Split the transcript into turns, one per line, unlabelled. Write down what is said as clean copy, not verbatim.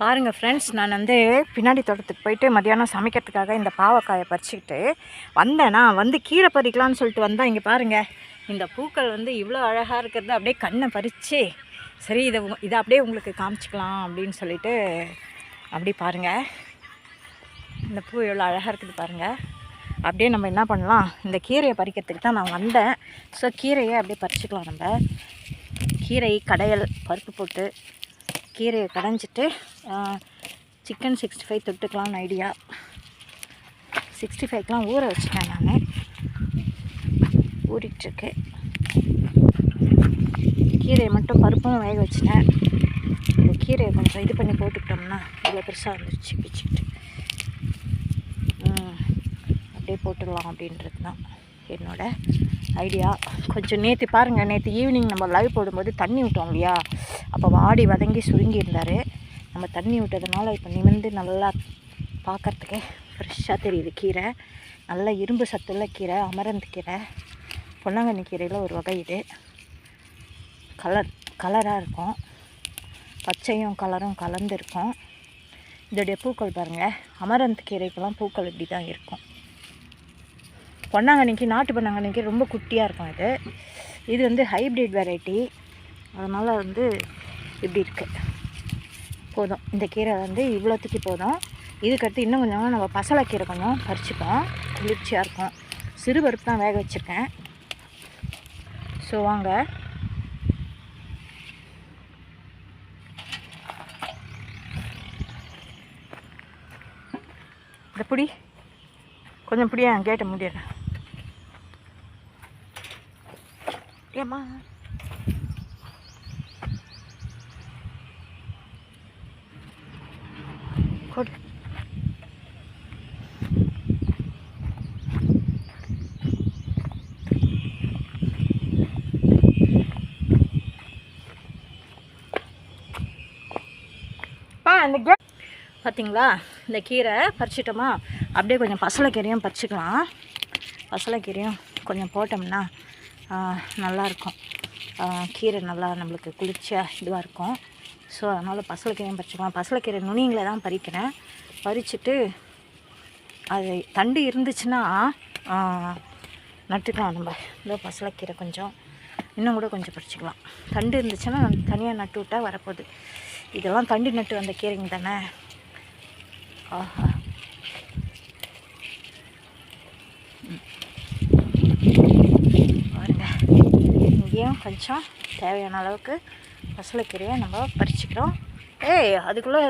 பாருங்கள் ஃப்ரெண்ட்ஸ், நான் பின்னாடி தோட்டத்துக்கு போயிட்டு மதியானம் சமைக்கிறதுக்காக இந்த பாவக்காயை பறிச்சுக்கிட்டு வந்தேன்னா கீரை பறிக்கலான்னு சொல்லிட்டு வந்தால் இங்கே பாருங்கள், இந்த பூக்கள் இவ்வளோ அழகாக இருக்கிறது அப்படியே கண்ணை பறித்து சரி இதை அப்படியே உங்களுக்கு காமிச்சிக்கலாம் அப்படின்னு சொல்லிட்டு அப்படி பாருங்கள், இந்த பூ எவ்வளோ அழகாக இருக்குது பாருங்கள். அப்படியே நம்ம என்ன பண்ணலாம், இந்த கீரையை பறிக்கிறதுக்கு தான் நான் வந்தேன். ஸோ கீரையை அப்படியே பறிச்சுக்கலாம். நம்ம கீரை கடையல் பருப்பு போட்டு கீரையை கடைஞ்சிட்டு சிக்கன் 65 தொட்டுக்கலாம்னு ஐடியா. 65க்கெலாம் ஊற வச்சுட்டேன், நான் ஊறிட்டுருக்கு. கீரையை மட்டும் பருப்பும் வேக வச்சுட்டேன். இந்த கீரையை கொஞ்சம் இது பண்ணி போட்டுக்கிட்டோம்னா இவ்வளோ பெருசாக வந்துருச்சு பிச்சுக்கிட்டு அப்படியே போட்டுடலாம் அப்படின்றது தான் என்னோட ஐடியா. கொஞ்சம் நேற்று பாருங்கள், நேற்று ஈவினிங் நம்ம லைவ் போடும்போது தண்ணி விட்டோம் இல்லையா, அப்போ வாடி வதங்கி சுருங்கி இருந்தார். நம்ம தண்ணி விட்டதுனால இப்போ நிமிர்ந்து நல்லா பார்க்குறதுக்கே ஃப்ரெஷ்ஷாக தெரியுது. கீரை நல்ல இரும்பு சத்துள்ள கீரை, அமரந்த் கீரை, பொன்னாங்கண்ணி கீரையில் ஒரு வகை. இது கலராக இருக்கும், பச்சையும் கலரும் கலந்து இருக்கும். இதோடைய பூக்கள் பாருங்கள், அமரந்த் கீரைக்கெல்லாம் பூக்கள் இப்படி தான் இருக்கும். பொன்னாங்கண்ணிக்கு, நாட்டு பொன்னாங்கண்ணிக்கு ரொம்ப குட்டியாக இருக்கும். இது ஹைப்ரிட் வெரைட்டி, அதனால் இப்படி இருக்குது. போதும், இந்த கீரை இவ்வளோத்துக்கு போதும். இதுக்கடுத்து இன்னும் கொஞ்சம் நம்ம பசலைக்கீரை கொஞ்சம் பறிச்சுப்போம், குளிர்ச்சியாக இருக்கும். சிறு பருப்பு தான் வேக வச்சுருக்கேன். ஸோ வாங்க, இந்த பிடி கொஞ்சம் பிடியா, கேட்ட முடியல. ஏம்மா கொடு. பார்த்தீங்களா, இந்த கீரை பறிச்சிட்டோமா, அப்படியே கொஞ்சம் பசலைக்கீரையும் பறிச்சிக்கலாம். பசலைக்கீரையும் கொஞ்சம் போட்டோம்னா நல்லாயிருக்கும். கீரை நல்லா நம்மளுக்கு குளிர்ச்சியாக இதுவாக இருக்கும். ஸோ அதனால் பசலைக்கீரையும் பறிச்சிக்கலாம். பசலைக்கீரை நுனிங்களை தான் பறிக்கிறேன். பறிச்சுட்டு அது தண்டு இருந்துச்சுன்னா நட்டுக்கலாம். நம்ம இந்த பசலைக்கீரை கொஞ்சம் இன்னும் கூட கொஞ்சம் பறிச்சிக்கலாம். தண்டு இருந்துச்சுன்னா தனியாக நட்டு விட்டால் வரப்போகுது. இதெல்லாம் தண்டு நட்டு வந்த கீரைங்க தானே. ஆஹா, பாருங்க, இங்கேயும் கொஞ்சம் தேவையான அளவுக்கு பசலைக்கீரையை நம்ம பறிச்சுக்கிறோம். அதுக்குள்ளே